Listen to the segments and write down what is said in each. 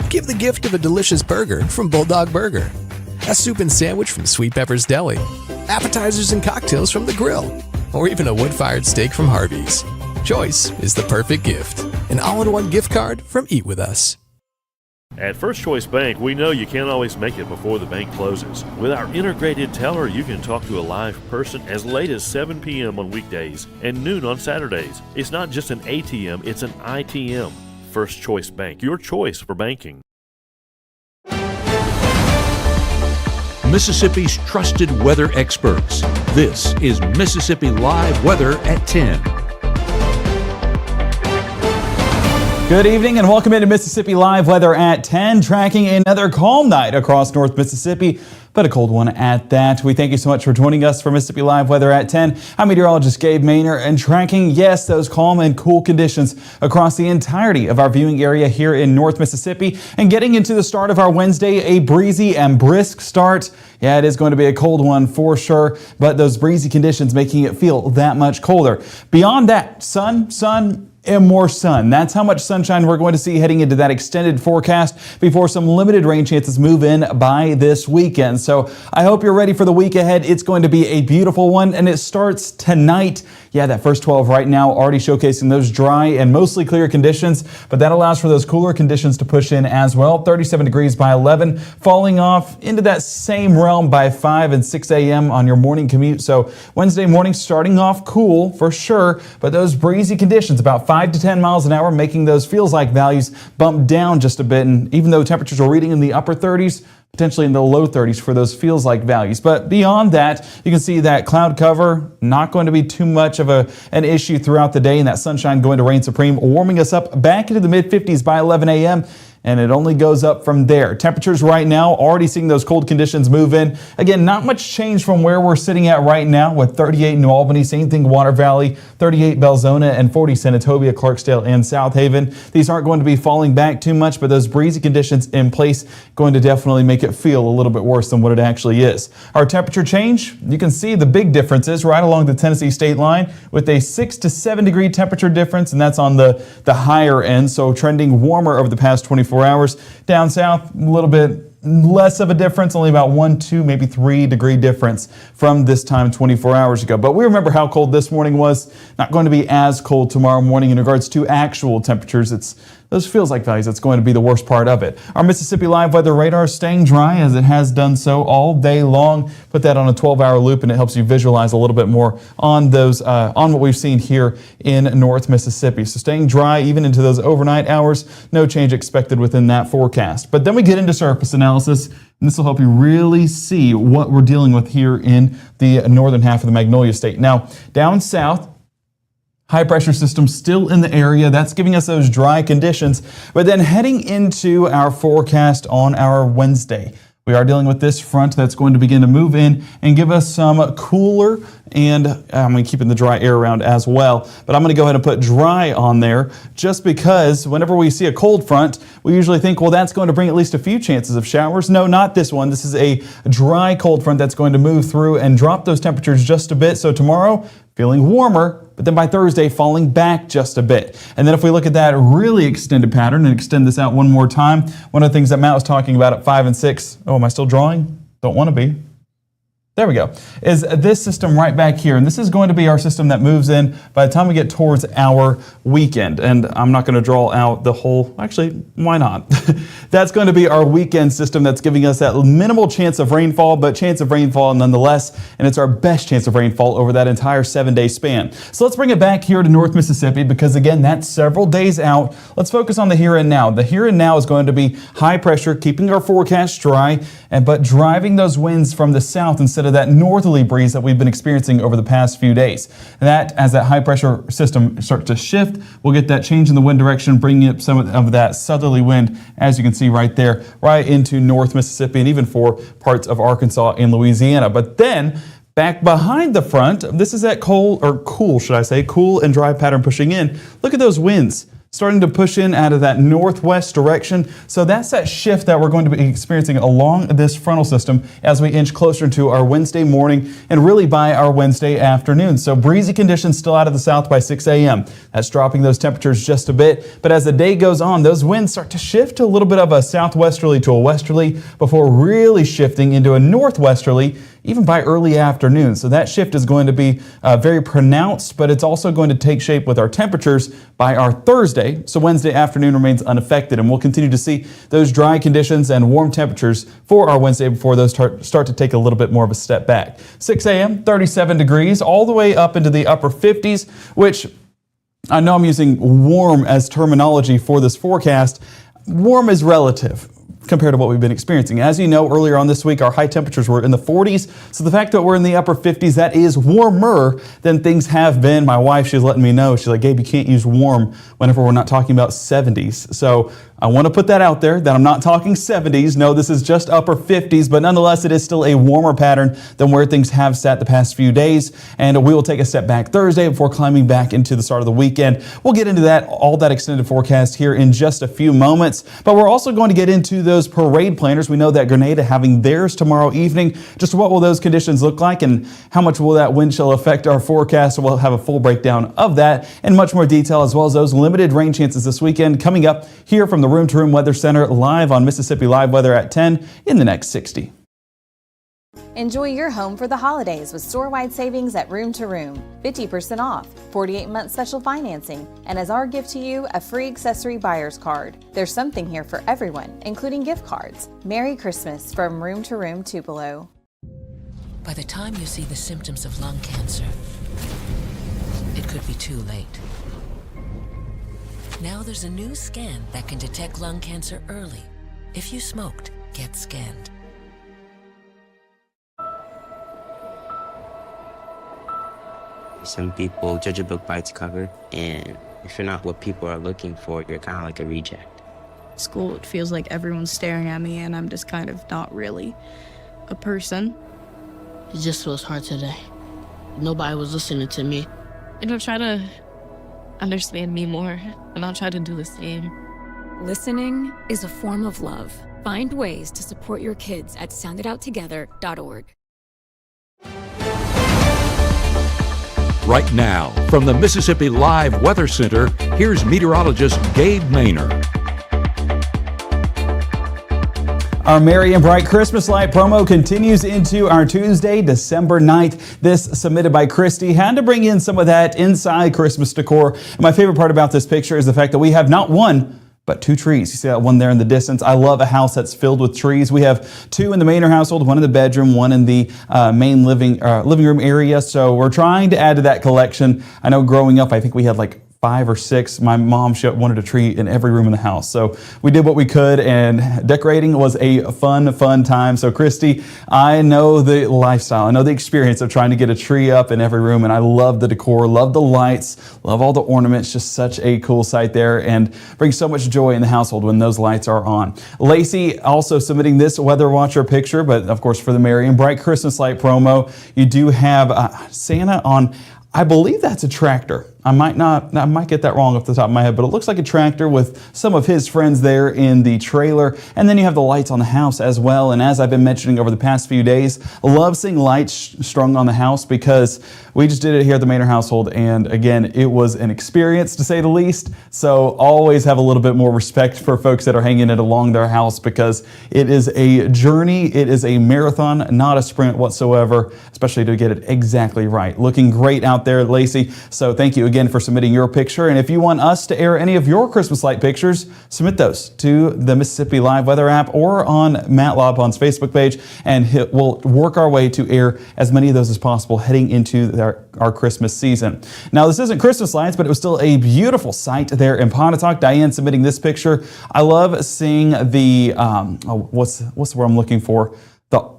Give the gift of a delicious burger from Bulldog Burger, a soup and sandwich from Sweet Pepper's Deli, appetizers and cocktails from The Grill, or even a wood-fired steak from Harvey's. Choice is the perfect gift. An all-in-one gift card from Eat With Us. At First Choice Bank, we know you can't always make it before the bank closes. With our integrated teller, you can talk to a live person as late as 7 p.m. on weekdays and noon on Saturdays. It's not just an ATM, it's an ITM. First Choice Bank, your choice for banking. Mississippi's trusted weather experts. This is Mississippi Live Weather at 10. Good evening and welcome into Mississippi Live Weather at 10, tracking another calm night across North Mississippi, but a cold one at that. We thank you so much for joining us for Mississippi Live Weather at 10. I'm meteorologist Gabe and tracking, yes, those calm and cool conditions across the entirety of our viewing area here in North Mississippi. And getting into the start of our Wednesday, a breezy and brisk start. Yeah, it is going to be a cold one for sure, but those breezy conditions making it feel that much colder. Beyond that, sun, and more sun. That's how much sunshine we're going to see heading into that extended forecast before some limited rain chances move in by this weekend. So I hope you're ready for the week ahead. It's going to be a beautiful one, and it starts tonight. Yeah, that first 12 right now already showcasing those dry and mostly clear conditions, but that allows for those cooler conditions to push in as well. 37 degrees by 11, falling off into that same realm by 5 and 6 a.m. on your morning commute. So Wednesday morning starting off cool for sure, but those breezy conditions about 5 to 10 miles an hour, making those feels like values bump down just a bit. And even though temperatures are reading in the upper 30s, potentially in the low 30s for those feels like values. But beyond that, you can see that cloud cover not going to be too much of an issue throughout the day, and that sunshine going to reign supreme, warming us up back into the mid 50s by 11 a.m. and it only goes up from there. Temperatures right now already seeing those cold conditions move in. Again, not much change from where we're sitting at right now with 38 New Albany, same thing Water Valley, 38 Belzona, and 40 Senatobia, Clarksdale, and South Haven. These aren't going to be falling back too much, but those breezy conditions in place going to definitely make it feel a little bit worse than what it actually is. Our temperature change, you can see the big differences right along the Tennessee state line with a 6 to 7 degree temperature difference, and that's on the higher end, so trending warmer over the past 24 hours. Down south, a little bit less of a difference, only about 1, 2, maybe 3 degree difference from this time 24 hours ago. But we remember how cold this morning was. Not going to be as cold tomorrow morning in regards to actual temperatures. Those feels like values, that's going to be the worst part of it. Our Mississippi Live Weather radar is staying dry as it has done so all day long. Put that on a 12-hour loop and it helps you visualize a little bit more on those on what we've seen here in North Mississippi. So staying dry even into those overnight hours, no change expected within that forecast. But then we get into surface analysis, and this will help you really see what we're dealing with here in the northern half of the Magnolia State. Now, down south, high pressure system still in the area. That's giving us those dry conditions. But then heading into our forecast on our Wednesday, we are dealing with this front that's going to begin to move in and give us some cooler, and I'm going to keep in the dry air around as well. But I'm going to go ahead and put dry on there just because whenever we see a cold front, we usually think, well, that's going to bring at least a few chances of showers. No, not this one. This is a dry cold front that's going to move through and drop those temperatures just a bit. So tomorrow, feeling warmer, but then by Thursday, falling back just a bit. And then if we look at that really extended pattern and extend this out one more time, one of the things that Matt was talking about at 5 and 6, oh, am I still drawing? Don't want to be. There we go, is this system right back here. And this is going to be our system that moves in by the time we get towards our weekend. And I'm not going to draw out the whole, actually, why not? That's going to be our weekend system that's giving us that minimal chance of rainfall, but chance of rainfall nonetheless. And it's our best chance of rainfall over that entire 7-day span. So let's bring it back here to North Mississippi because, again, that's several days out. Let's focus on the here and now. The here and now is going to be high pressure, keeping our forecast dry, but driving those winds from the south instead of that northerly breeze that we've been experiencing over the past few days. That, as that high pressure system starts to shift, we'll get that change in the wind direction, bringing up some of that southerly wind, as you can see right there, right into North Mississippi and even for parts of Arkansas and Louisiana. But then, back behind the front, this is that cool and dry pattern pushing in. Look at those winds. starting to push in out of that northwest direction. So that's that shift that we're going to be experiencing along this frontal system as we inch closer to our Wednesday morning and really by our Wednesday afternoon. So breezy conditions still out of the south by 6 a.m. That's dropping those temperatures just a bit. But as the day goes on, those winds start to shift to a little bit of a southwesterly to a westerly before really shifting into a northwesterly even by early afternoon. So that shift is going to be very pronounced, but it's also going to take shape with our temperatures by our Thursday. So Wednesday afternoon remains unaffected, and we'll continue to see those dry conditions and warm temperatures for our Wednesday before those start to take a little bit more of a step back. 6 a.m., 37 degrees, all the way up into the upper 50s, which I know I'm using warm as terminology for this forecast. Warm is relative compared to what we've been experiencing. As you know, earlier on this week, our high temperatures were in the 40s. So the fact that we're in the upper 50s, that is warmer than things have been. My wife, she's letting me know. She's like, Gabe, you can't use warm whenever we're not talking about 70s. So I want to put that out there that I'm not talking 70s. No, this is just upper 50s, but nonetheless, it is still a warmer pattern than where things have sat the past few days. And we will take a step back Thursday before climbing back into the start of the weekend. We'll get into that, all that extended forecast here in just a few moments. But we're also going to get into those parade planners. We know that Grenada having theirs tomorrow evening. Just what will those conditions look like and how much will that wind chill affect our forecast? We'll have a full breakdown of that and much more detail, as well as those limited rain chances this weekend coming up here from the Room to Room Weather Center live on Mississippi Live Weather at 10 in the next 60. Enjoy your home for the holidays with store-wide savings at Room to Room. 50% off, 48-month special financing, and as our gift to you, a free accessory buyer's card. There's something here for everyone, including gift cards. Merry Christmas from Room to Room Tupelo. By the time you see the symptoms of lung cancer, it could be too late. Now there's a new scan that can detect lung cancer early. If you smoked, get scanned. Some people judge a book by its cover, and if you're not what people are looking for, you're kind of like a reject. School, it feels like everyone's staring at me and I'm just kind of not really a person. It just feels hard today. Nobody was listening to me. And I'll try to understand me more, and I'll try to do the same. Listening is a form of love. Find ways to support your kids at soundidouttogether.org. Right now, from the Mississippi Live Weather Center, here's meteorologist Gabe Maynard. Our Merry and Bright Christmas light promo continues into our Tuesday, December 9th. This submitted by Christy. Had to bring in some of that inside Christmas decor. And my favorite part about this picture is the fact that we have not one, but two trees. You see that one there in the distance? I love a house that's filled with trees. We have two in the Maynard household, one in the bedroom, one in the main living room area. So we're trying to add to that collection. I know growing up, I think we had like 5 or 6. My mom wanted a tree in every room in the house. So we did what we could, and decorating was a fun time. So Christy, I know the lifestyle. I know the experience of trying to get a tree up in every room, and I love the decor, love the lights, love all the ornaments. Just such a cool sight there, and brings so much joy in the household when those lights are on. Lacey also submitting this Weather Watcher picture, but of course for the Merry and Bright Christmas light promo, you do have Santa on, I believe that's a tractor. I might get that wrong off the top of my head, but it looks like a tractor with some of his friends there in the trailer. And then you have the lights on the house as well. And as I've been mentioning over the past few days, I love seeing lights strung on the house because we just did it here at the Maynard household. And again, it was an experience to say the least. So always have a little bit more respect for folks that are hanging it along their house because it is a journey. It is a marathon, not a sprint whatsoever, especially to get it exactly right. Looking great out there, Lacey. So thank you again for submitting your picture. And if you want us to air any of your Christmas light pictures, submit those to the Mississippi Live Weather app or on Matt Lobpon's Facebook page, and we'll work our way to air as many of those as possible heading into our Christmas season. Now, this isn't Christmas lights, but it was still a beautiful sight there in Pontotoc. Diane submitting this picture. I love seeing the, what's the word I'm looking for?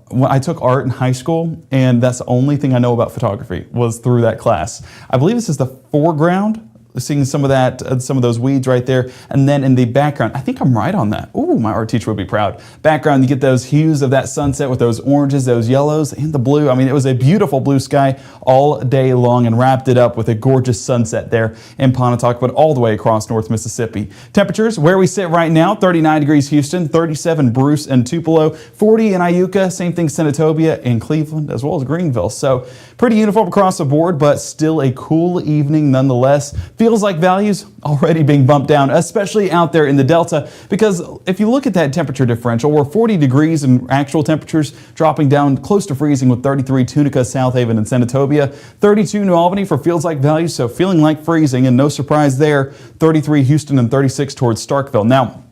I took art in high school, and that's the only thing I know about photography was through that class. I believe this is the foreground seeing some of that, some of those weeds right there. And then in the background, I think I'm right on that. Ooh, my art teacher would be proud. Background, you get those hues of that sunset with those oranges, those yellows, and the blue. I mean, it was a beautiful blue sky all day long, and wrapped it up with a gorgeous sunset there in Pontotoc, but all the way across North Mississippi. Temperatures, where we sit right now, 39 degrees Houston, 37 Bruce and Tupelo, 40 in Iuka, same thing Senatobia and Cleveland, as well as Greenville. So pretty uniform across the board, but still a cool evening nonetheless. Feels like values already being bumped down, especially out there in the Delta, because if you look at that temperature differential, we're 40 degrees in actual temperatures, dropping down close to freezing with 33 Tunica, South Haven, and Senatobia, 32 New Albany for feels like values, so feeling like freezing, and no surprise there, 33 Houston and 36 towards Starkville. Now,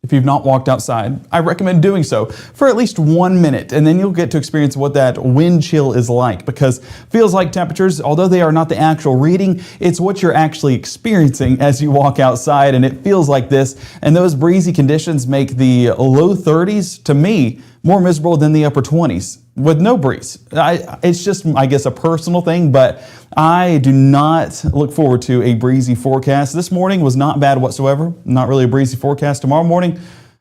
if you've not walked outside, I recommend doing so for at least 1 minute, and then you'll get to experience what that wind chill is like, because feels like temperatures, although they are not the actual reading, it's what you're actually experiencing as you walk outside, and it feels like this. And those breezy conditions make the low 30s, to me, more miserable than the upper 20s with no breeze. It's just, I guess, a personal thing, but I do not look forward to a breezy forecast. This morning was not bad whatsoever. Not really a breezy forecast. Tomorrow morning,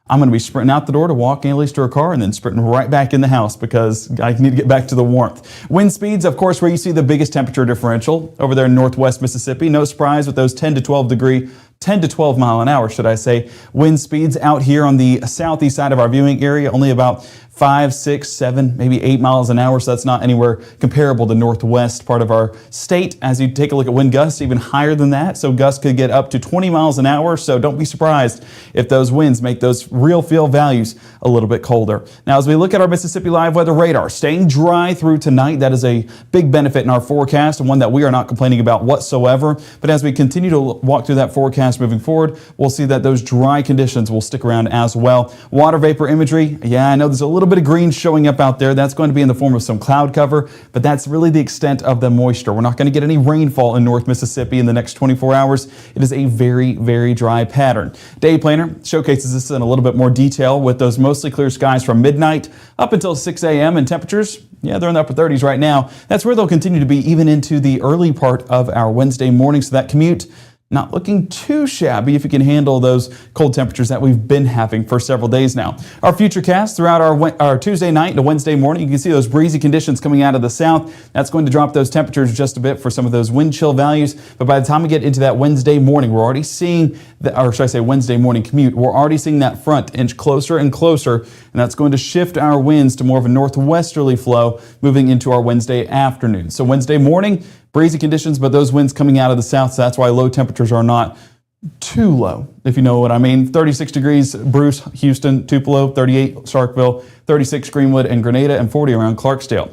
I'm going to be sprinting out the door to walk at least to a car, and then sprinting right back in the house because I need to get back to the warmth. Wind speeds, of course, where you see the biggest temperature differential over there in northwest Mississippi. No surprise with those 10 to 12 mile an hour, should I say, wind speeds out here on the southeast side of our viewing area, only about 5, 6, 7, maybe 8 miles an hour, so that's not anywhere comparable to northwest part of our state. As you take a look at wind gusts, even higher than that, so gusts could get up to 20 miles an hour, so don't be surprised if those winds make those real feel values a little bit colder. Now, as we look at our Mississippi Live Weather Radar, staying dry through tonight, that is a big benefit in our forecast, and one that we are not complaining about whatsoever. But as we continue to walk through that forecast moving forward, we'll see that those dry conditions will stick around as well. Water vapor imagery, yeah, I know there's a little bit of green showing up out there. That's going to be in the form of some cloud cover, but that's really the extent of the moisture. We're not going to get any rainfall in North Mississippi in the next 24 hours. It is a very, very dry pattern. Day planner showcases this in a little bit more detail with those mostly clear skies from midnight up until 6 a.m. and temperatures, yeah, they're in the upper 30s right now. That's where they'll continue to be even into the early part of our Wednesday morning. So that commute, not looking too shabby if you can handle those cold temperatures that we've been having for several days now. Our future cast throughout our Tuesday night to Wednesday morning, you can see those breezy conditions coming out of the south. That's going to drop those temperatures just a bit for some of those wind chill values. But by the time we get into that Wednesday morning, we're already seeing, or should I say Wednesday morning commute, we're already seeing that front inch closer and closer, and that's going to shift our winds to more of a northwesterly flow moving into our Wednesday afternoon. So Wednesday morning, breezy conditions, but those winds coming out of the south, so that's why low temperatures are not too low, if you know what I mean. 36 degrees Bruce, Houston, Tupelo, 38 Starkville, 36 Greenwood and Grenada, and 40 around Clarksdale.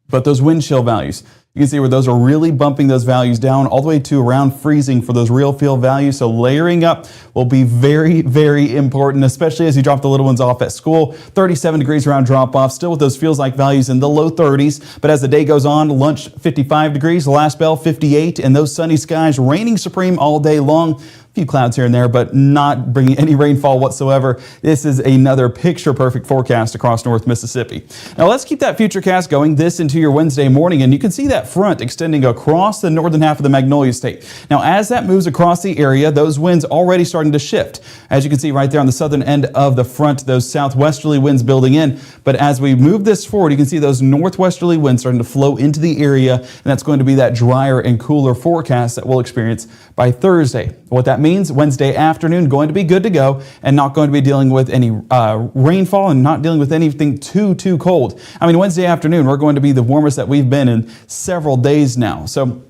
But those wind chill values, you can see where those are really bumping those values down all the way to around freezing for those real feel values. So layering up will be very, very important, especially as you drop the little ones off at school. 37 degrees around drop off, still with those feels like values in the low 30s. But as the day goes on, lunch 55 degrees, the last bell 58, and those sunny skies reigning supreme all day long. Few clouds here and there, but not bringing any rainfall whatsoever. This is another picture-perfect forecast across North Mississippi. Now let's keep that future cast going this into your Wednesday morning, and you can see that front extending across the northern half of the Magnolia State. Now as that moves across the area, those winds already starting to shift. As you can see right there on the southern end of the front, those southwesterly winds building in. But as we move this forward, you can see those northwesterly winds starting to flow into the area, and that's going to be that drier and cooler forecast that we'll experience by Thursday. What that means, Wednesday afternoon going to be good to go and not going to be dealing with any rainfall and not dealing with anything too cold. I mean, Wednesday afternoon, we're going to be the warmest that we've been in several days now. So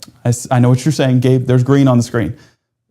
I know what you're saying, Gabe. There's green on the screen.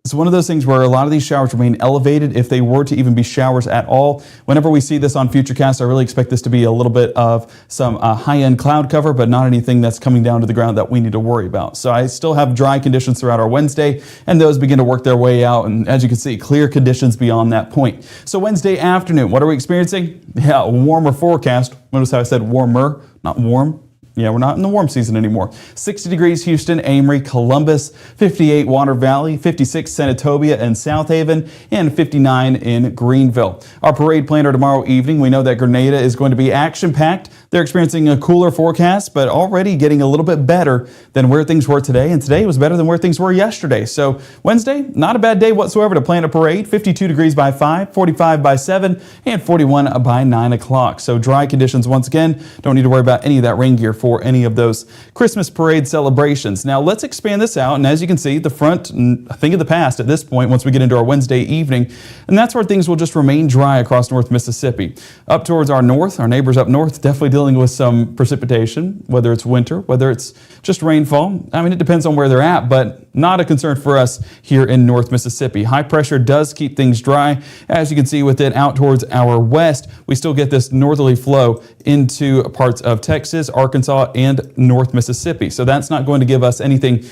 It's one of those things where a lot of these showers remain elevated if they were to even be showers at all. Whenever we see this on Futurecast, I really expect this to be a little bit of some high-end cloud cover, but not anything that's coming down to the ground that we need to worry about. So I still have dry conditions throughout our Wednesday, and those begin to work their way out. And as you can see, clear conditions beyond that point. So Wednesday afternoon, what are we experiencing? Yeah, a warmer forecast. Notice how I said warmer, not warm. Yeah, we're not in the warm season anymore. 60 degrees Houston, Amory, Columbus, 58 Water Valley, 56 Senatobia and South Haven, and 59 in Greenville. Our parade planner tomorrow evening, we know that Grenada is going to be action-packed. they're experiencing a cooler forecast, but already getting a little bit better than where things were today. And today was better than where things were yesterday. So Wednesday, not a bad day whatsoever to plan a parade. 52 degrees by 5, 45 by 7, and 41 by 9 o'clock. So dry conditions once again. Don't need to worry about any of that rain gear for any of those Christmas parade celebrations. Now let's expand this out. And as you can see, the front, think of the past at this point once we get into our Wednesday evening. And that's where things will just remain dry across North Mississippi. Up towards our north, our neighbors up north, definitely dealing with some precipitation, whether it's winter, whether it's just rainfall. I mean, it depends on where they're at, but not a concern for us here in North Mississippi. High pressure does keep things dry. As you can see with it out towards our west, we still get this northerly flow into parts of Texas, Arkansas, and North Mississippi. So that's not going to give us anything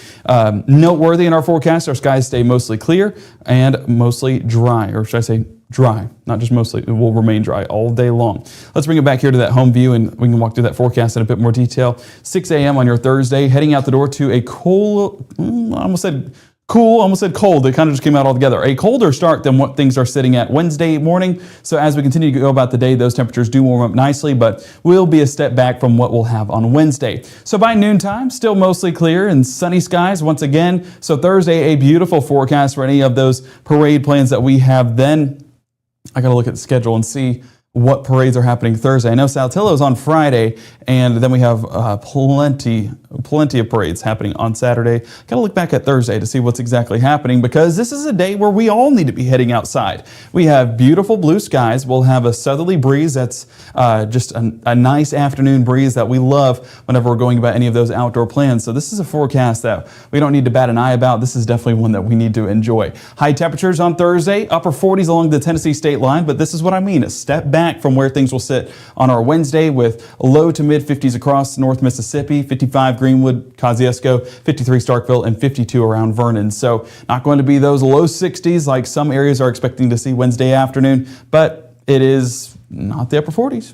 noteworthy in our forecast. Our skies stay mostly clear and mostly dry, or should I say dry, not just mostly. It will remain dry all day long. Let's bring it back here to that home view and we can walk through that forecast in a bit more detail. 6 a.m. on your Thursday, heading out the door to a cold, I almost said cold. It kind of just came out altogether. A colder start than what things are sitting at Wednesday morning. So as we continue to go about the day, those temperatures do warm up nicely, but will be a step back from what we'll have on Wednesday. So by noontime, still mostly clear and sunny skies once again. So Thursday, a beautiful forecast for any of those parade plans that we have then. I got to look at the schedule and see what parades are happening Thursday. I know Saltillo is on Friday, and then we have plenty of parades happening on Saturday. Got to look back at Thursday to see what's exactly happening, because this is a day where we all need to be heading outside. We have beautiful blue skies. We'll have a southerly breeze that's just a nice afternoon breeze that we love whenever we're going about any of those outdoor plans. So this is a forecast that we don't need to bat an eye about. This is definitely one that we need to enjoy. High temperatures on Thursday, upper 40s along the Tennessee state line, but this is what I mean, a step back from where things will sit on our Wednesday, with low to mid 50s across North Mississippi, 55 Greenwood, Kosciuszko, 53 Starkville, and 52 around Vernon. So not going to be those low 60s like some areas are expecting to see Wednesday afternoon, but it is not the upper 40s.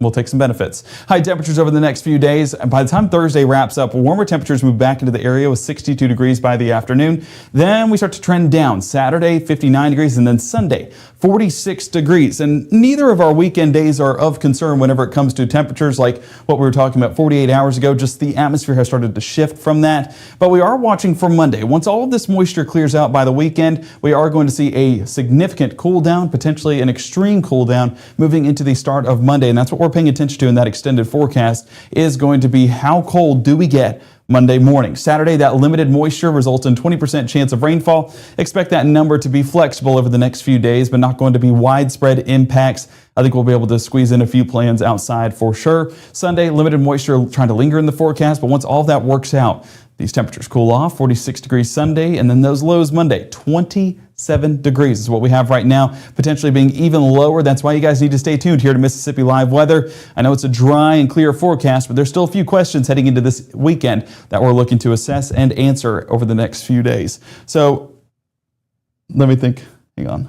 We'll take some benefits. High temperatures over the next few days. By the time Thursday wraps up, warmer temperatures move back into the area with 62 degrees by the afternoon. Then we start to trend down. Saturday, 59 degrees, and then Sunday, 46 degrees. And neither of our weekend days are of concern whenever it comes to temperatures like what we were talking about 48 hours ago. Just the atmosphere has started to shift from that. But we are watching for Monday. Once all of this moisture clears out by the weekend, we are going to see a significant cool down, potentially an extreme cool down, moving into the start of Monday. And that's what we're paying attention to in that extended forecast, is going to be how cold do we get Monday morning. Saturday, that limited moisture results in 20% chance of rainfall. Expect that number to be flexible over the next few days, but not going to be widespread impacts. I think we'll be able to squeeze in a few plans outside for sure. Sunday, limited moisture trying to linger in the forecast, but once all that works out, these temperatures cool off. 46 degrees Sunday, and then those lows Monday, 27 degrees is what we have right now, potentially being even lower. That's why you guys need to stay tuned here to Mississippi Live Weather. I know it's a dry and clear forecast, but there's still a few questions heading into this weekend that we're looking to assess and answer over the next few days. So let me think. Hang on.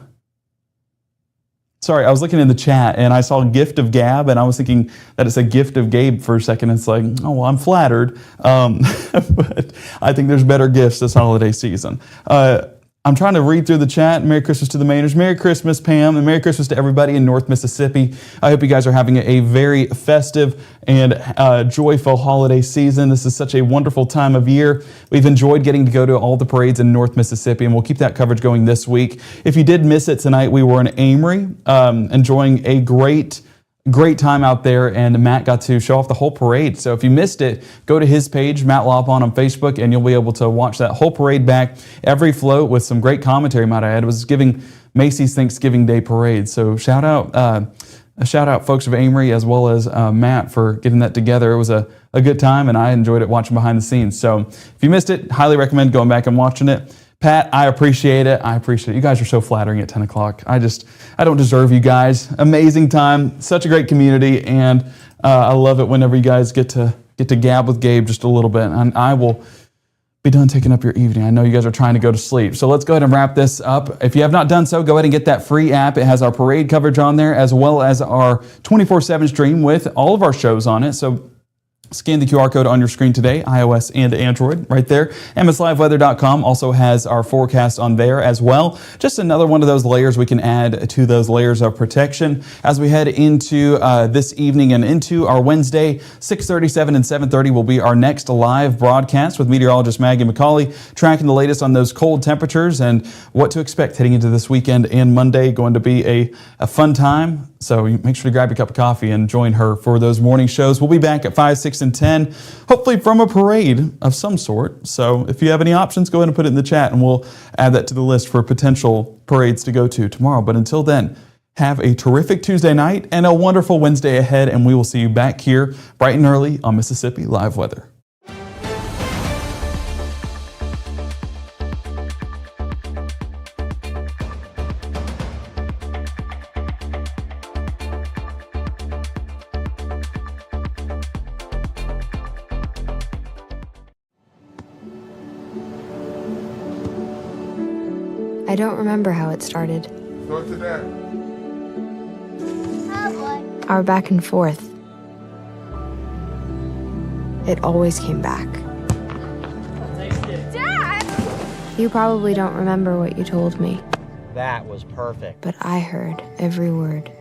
Sorry, I was looking in the chat and I saw gift of Gab, and I was thinking that it's a gift of Gabe for a second. It's like, oh, well, I'm flattered. But I think there's better gifts this holiday season. I'm trying to read through the chat. Merry Christmas to the Mainers. Merry Christmas, Pam, and Merry Christmas to everybody in North Mississippi. I hope you guys are having a very festive and joyful holiday season. This is such a wonderful time of year. We've enjoyed getting to go to all the parades in North Mississippi, and we'll keep that coverage going this week. If you did miss it tonight, we were in Amory, enjoying a great time out there, and Matt got to show off the whole parade. So if you missed it, go to his page, Matt Lopon on Facebook, and you'll be able to watch that whole parade back, every float with some great commentary, might I add. It was giving Macy's Thanksgiving Day Parade. So shout out folks of Amory as well as Matt for getting that together. It was a good time, and I enjoyed it watching behind the scenes. So if you missed it, highly recommend going back and watching it. Pat, I appreciate it. You guys are so flattering at 10 o'clock. I don't deserve you guys. Amazing time, such a great community, and I love it whenever you guys get to gab with Gabe just a little bit. And I will be done taking up your evening. I know you guys are trying to go to sleep. So let's go ahead and wrap this up. If you have not done so, go ahead and get that free app. It has our parade coverage on there, as well as our 24/7 stream with all of our shows on it. So Scan the QR code on your screen today, iOS and Android, right there. MSLiveWeather.com also has our forecast on there as well. Just another one of those layers we can add to those layers of protection as we head into this evening and into our Wednesday. 6:30, 7, and 7:30 will be our next live broadcast with meteorologist Maggie McCauley, tracking the latest on those cold temperatures and what to expect heading into this weekend and Monday. Going to be a fun time. So make sure to grab your cup of coffee and join her for those morning shows. We'll be back at 5, 6, and 10, hopefully from a parade of some sort. So if you have any options, go ahead and put it in the chat, and we'll add that to the list for potential parades to go to tomorrow. But until then, have a terrific Tuesday night and a wonderful Wednesday ahead, and we will see you back here bright and early on Mississippi Live Weather. I don't remember how it started. Go to that. Our back and forth. It always came back. Dad! You probably don't remember what you told me, That was perfect. but I heard every word.